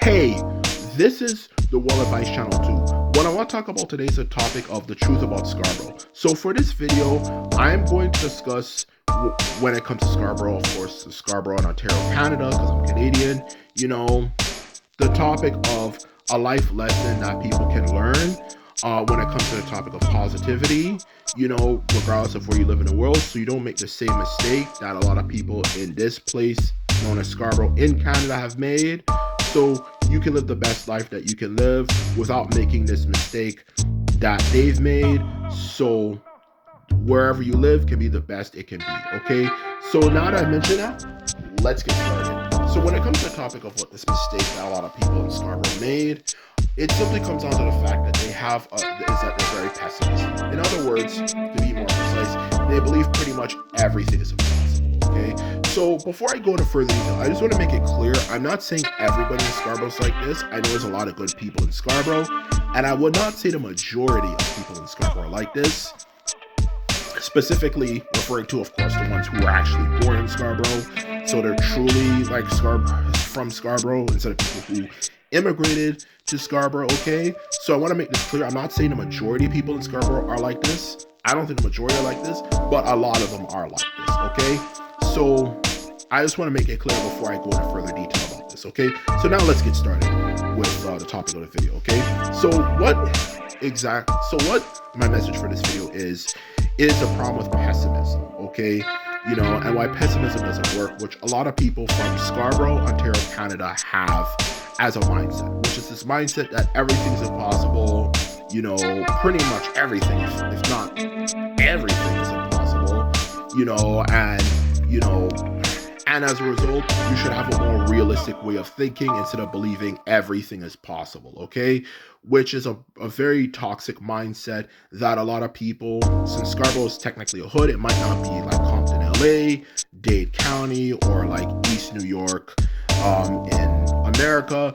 Hey, this is the Well Advice Channel 2. What I want to talk about today is the topic of the truth about Scarborough. So for this video, I'm going to discuss when it comes to Scarborough, of course, Scarborough in Ontario, Canada, because I'm Canadian, the topic of a life lesson that people can learn when it comes to the topic of positivity, regardless of where you live in the world, so you don't make the same mistake that a lot of people in this place known as Scarborough in Canada have made, so you can live the best life that you can live without making this mistake that they've made, so wherever you live can be the best it can be, okay? So now that I mentioned that, let's get started. So when it comes to the topic of what this mistake that a lot of people in Scarborough made, it simply comes down to the fact that they're very pessimistic. In other words, to be more precise, they believe pretty much everything is impossible, okay? So before I go into further detail, I just want to make it clear, I'm not saying everybody in Scarborough's like this. I know there's a lot of good people in Scarborough, and I would not say the majority of people in Scarborough are like this. Specifically referring to, of course, the ones who were actually born in Scarborough, so they're truly like from Scarborough instead of people who immigrated to Scarborough, okay? So I want to make this clear, I'm not saying the majority of people in Scarborough are like this. I don't think the majority are like this, but a lot of them are like this, okay? So I just want to make it clear before I go into further detail about this, okay? So now let's get started with the topic of the video, okay? So what my message for this video is the problem with pessimism, okay? And why pessimism doesn't work, which a lot of people from Scarborough, Ontario, Canada have as a mindset, which is this mindset that everything's impossible, pretty much everything, if not everything is impossible, and as a result, you should have a more realistic way of thinking instead of believing everything is possible, okay? Which is a very toxic mindset that a lot of people, since Scarborough is technically a hood, it might not be like Compton, LA, Dade County, or like East New York in America.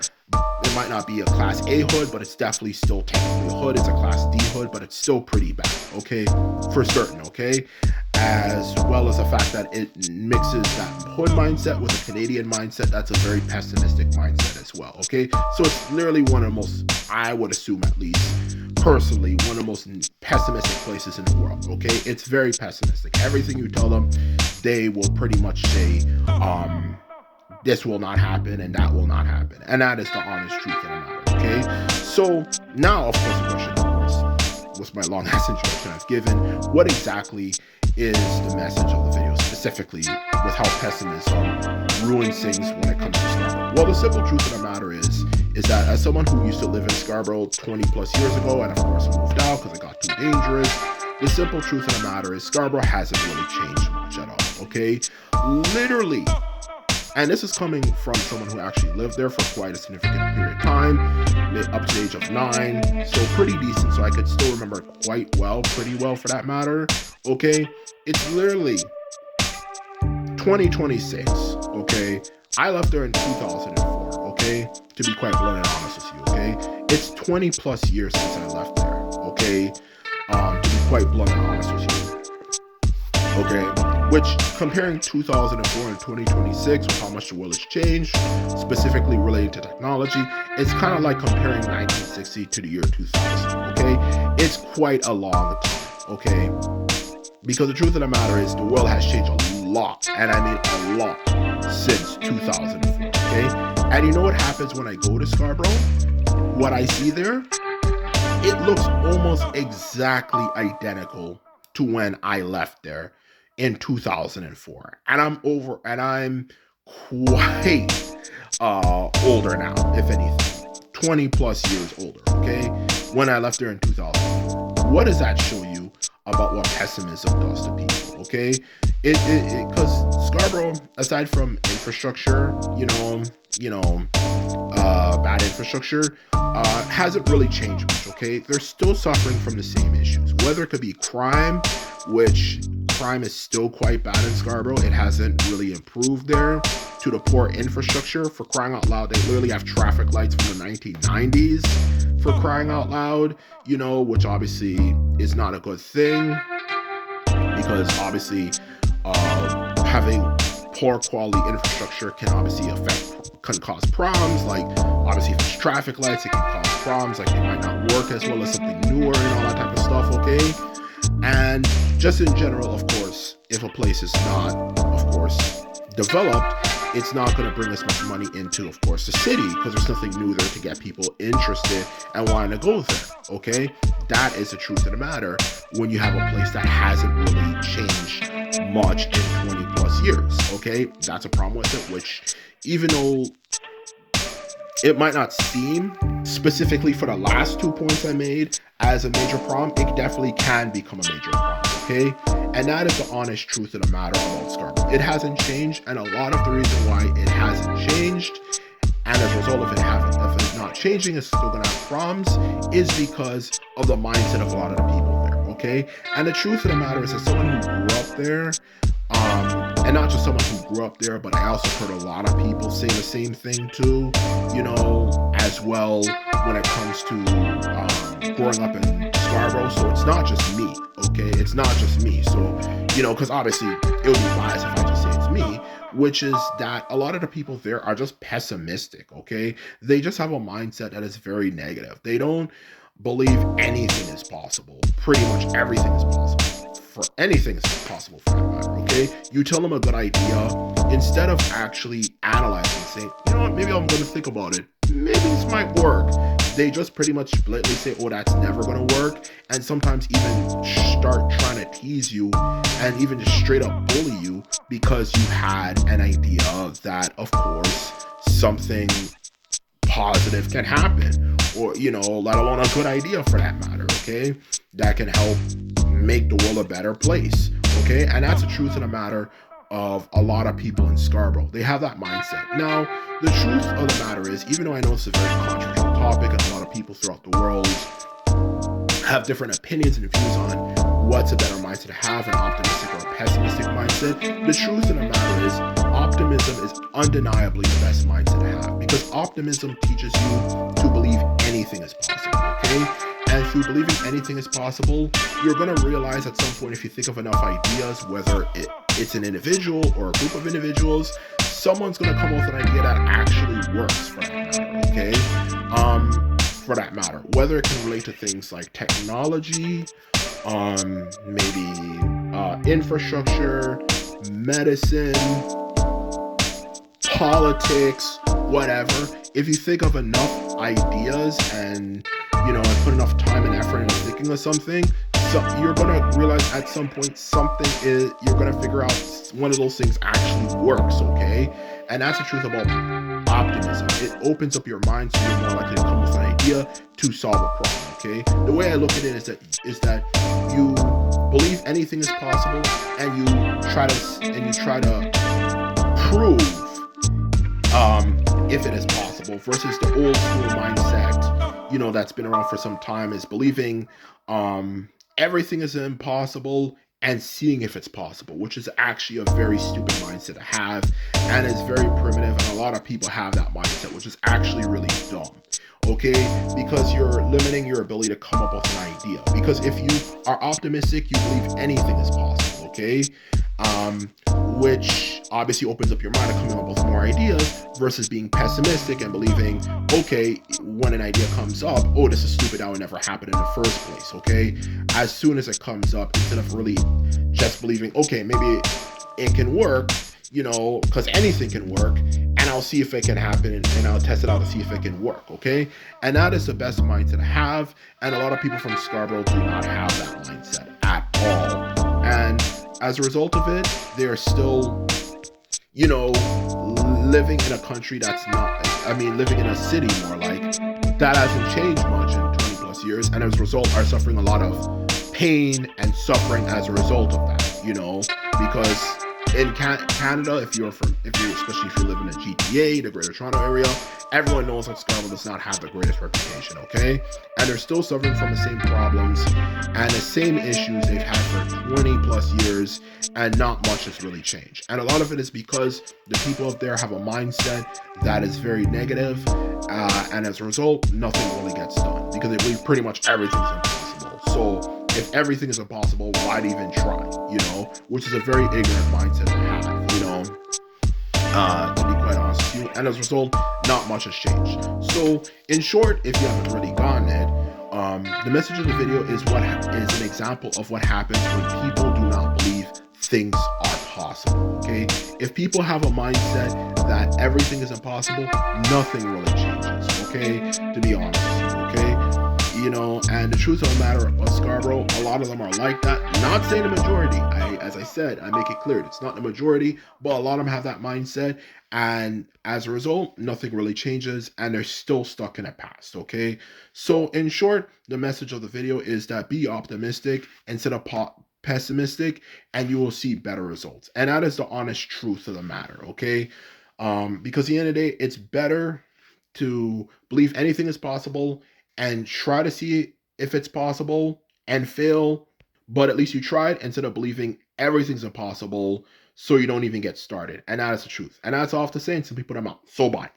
It might not be a Class A hood, but it's definitely still technically a hood. It's a Class D hood, but it's still pretty bad, okay? For certain, okay? As well as the fact that it mixes that hood mindset with a Canadian mindset. That's a very pessimistic mindset as well, okay? So it's literally one of the most, I would assume at least, personally, one of the most pessimistic places in the world, okay? It's very pessimistic. Everything you tell them, they will pretty much say, this will not happen and that will not happen. And that is the honest truth of the matter, okay? So now, of course, the question, of course, with my long-ass introduction I've given, what exactly is the message of the video, specifically with how pessimism ruins things when it comes to Scarborough? Well, the simple truth of the matter is that as someone who used to live in Scarborough 20 plus years ago, and of course moved out because it got too dangerous, the simple truth of the matter is Scarborough hasn't really changed much at all, okay? Literally. And this is coming from someone who actually lived there for quite a significant period of time, up to the age of 9, so pretty decent, so I could still remember pretty well for that matter, okay? It's literally 2026, okay? I left there in 2004, okay? To be quite blunt and honest with you, okay? It's 20 plus years since I left there, okay? To be quite blunt and honest with you, okay? Which, comparing 2004 and 2026 with how much the world has changed, specifically related to technology, it's kind of like comparing 1960 to the year 2000, okay? It's quite a long time, okay? Because the truth of the matter is the world has changed a lot, and I mean a lot, since 2004, okay? And you know what happens when I go to Scarborough? What I see there? It looks almost exactly identical to when I left there in 2004, and I'm quite older now, if anything, 20 plus years older, okay? When I left there in 2004, what does that show you about what pessimism does to people, okay? Because Scarborough, aside from infrastructure, bad infrastructure, hasn't really changed much, okay? They're still suffering from the same issues, whether it could be crime, which crime is still quite bad in Scarborough. It hasn't really improved there, to the poor infrastructure. For crying out loud, they literally have traffic lights from the 1990s, for crying out loud, which obviously is not a good thing, because obviously having poor quality infrastructure can cause problems, like Obviously, if it's traffic lights, it can cause problems, like they might not work as well as something newer and all that type of stuff, okay? And just in general, of course, if a place is not, of course, developed, it's not going to bring as much money into, of course, the city, because there's nothing new there to get people interested and wanting to go there, okay? That is the truth of the matter when you have a place that hasn't really changed much in 20 plus years, okay? That's a problem with it, which even though it might not seem specifically for the last 2 points I made as a major problem, it definitely can become a major problem, okay? And that is the honest truth of the matter about Scarborough. It hasn't changed, and a lot of the reason why it hasn't changed, and as a result of if it's not changing, it's still gonna have problems, is because of the mindset of a lot of the people there, okay? And the truth of the matter is, as someone who grew up there, and not just someone who grew up there, but I also heard a lot of people say the same thing too, as well when it comes to growing up in Scarborough. So it's not just me, okay? It's not just me. So, because obviously it would be biased if I just say it's me, which is that a lot of the people there are just pessimistic, okay? They just have a mindset that is very negative. They don't believe anything is possible. Pretty much everything is possible. For anything is possible for that matter, okay? You tell them a good idea, instead of actually analyzing and saying, you know what, maybe I'm gonna think about it. Maybe this might work. They just pretty much blatantly say, oh, that's never gonna work. And sometimes even start trying to tease you and even just straight up bully you because you had an idea that, of course, something positive can happen. Or, let alone a good idea for that matter, okay? That can help make the world a better place, okay? And that's the truth of the matter of a lot of people in Scarborough. They have that mindset. Now, the truth of the matter is, even though I know it's a very controversial topic and a lot of people throughout the world have different opinions and views on what's a better mindset to have, an optimistic or a pessimistic mindset, the truth of the matter is optimism is undeniably the best mindset to have, because optimism teaches you to believe anything is possible, okay? And through believing anything is possible, you're going to realize at some point, if you think of enough ideas, whether it's an individual or a group of individuals, someone's going to come up with an idea that actually works for that matter, okay? For that matter, whether it can relate to things like technology, maybe infrastructure, medicine, politics, whatever. If you think of enough ideas and and put enough time and effort into thinking of something, so you're gonna realize at some point you're gonna figure out one of those things actually works, okay? And that's the truth about optimism. It opens up your mind so you're more likely to come with an idea to solve a problem, okay? The way I look at it is that you believe anything is possible, and you try to prove if it is possible, versus the old school mindset, that's been around for some time, is believing everything is impossible and seeing if it's possible, which is actually a very stupid mindset to have, and is very primitive, and a lot of people have that mindset, which is actually really dumb, okay? Because you're limiting your ability to come up with an idea. Because if you are optimistic, you believe anything is possible, okay? Which obviously opens up your mind to coming up with more ideas, versus being pessimistic and believing, okay, when an idea comes up, oh, this is stupid, that would never happen in the first place, okay? As soon as it comes up, instead of really just believing, okay, maybe it can work, because anything can work, and I'll see if it can happen, and I'll test it out to see if it can work, okay? And that is the best mindset to have, and a lot of people from Scarborough do not have that mindset at all. And as a result of it, they're still, living in a country that's living in a city more like, that hasn't changed much in 20 plus years, and as a result are suffering a lot of pain and suffering as a result of that, because in Canada, especially if you live in the GTA, the Greater Toronto area, everyone knows that Scarborough does not have the greatest reputation, okay? And they're still suffering from the same problems and the same issues they've had for 20 plus years, and not much has really changed. And a lot of it is because the people up there have a mindset that is very negative, and as a result, nothing really gets done, because they believe pretty much everything's impossible. So if everything is impossible, why'd even try, which is a very ignorant mindset to have, to be quite honest. with you, and as a result, not much has changed. So, in short, if you haven't really gotten it, the message of the video is is an example of what happens when people do not believe things are possible. Okay, if people have a mindset that everything is impossible, nothing really changes. Okay, to be honest. Okay, and the truth of the matter of Scarborough, a lot of them are like that. Not saying the majority. As I said, I make it clear it's not the majority, but a lot of them have that mindset, and as a result, nothing really changes, and they're still stuck in the past. Okay, so in short, the message of the video is that be optimistic instead of pessimistic, and you will see better results, and that is the honest truth of the matter. Okay, because at the end of the day, it's better to believe anything is possible and try to see if it's possible and fail, but at least you tried instead of believing everything's impossible so you don't even get started. And that is the truth. And that's all I have to say, and some people I'm out. So bye.